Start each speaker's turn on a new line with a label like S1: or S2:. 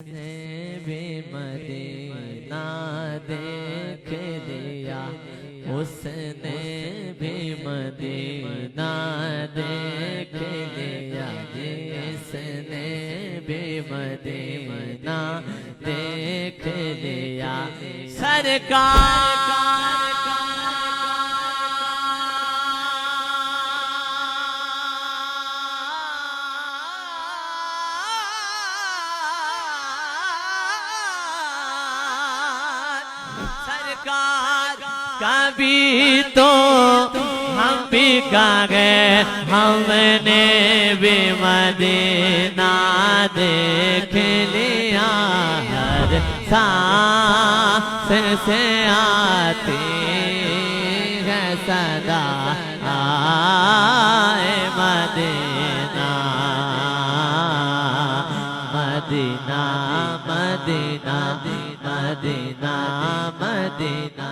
S1: ने भी मदीना देख लिया, उसने भी मदीना देख लिया, जिसने भी मदीना देख लिया। सरकार कभी तो हम भी गए, हमने भी मदीना देख लिया। हर सांस से आती है सदा आए मदीना, मदीना मदीना मदीना मदीना।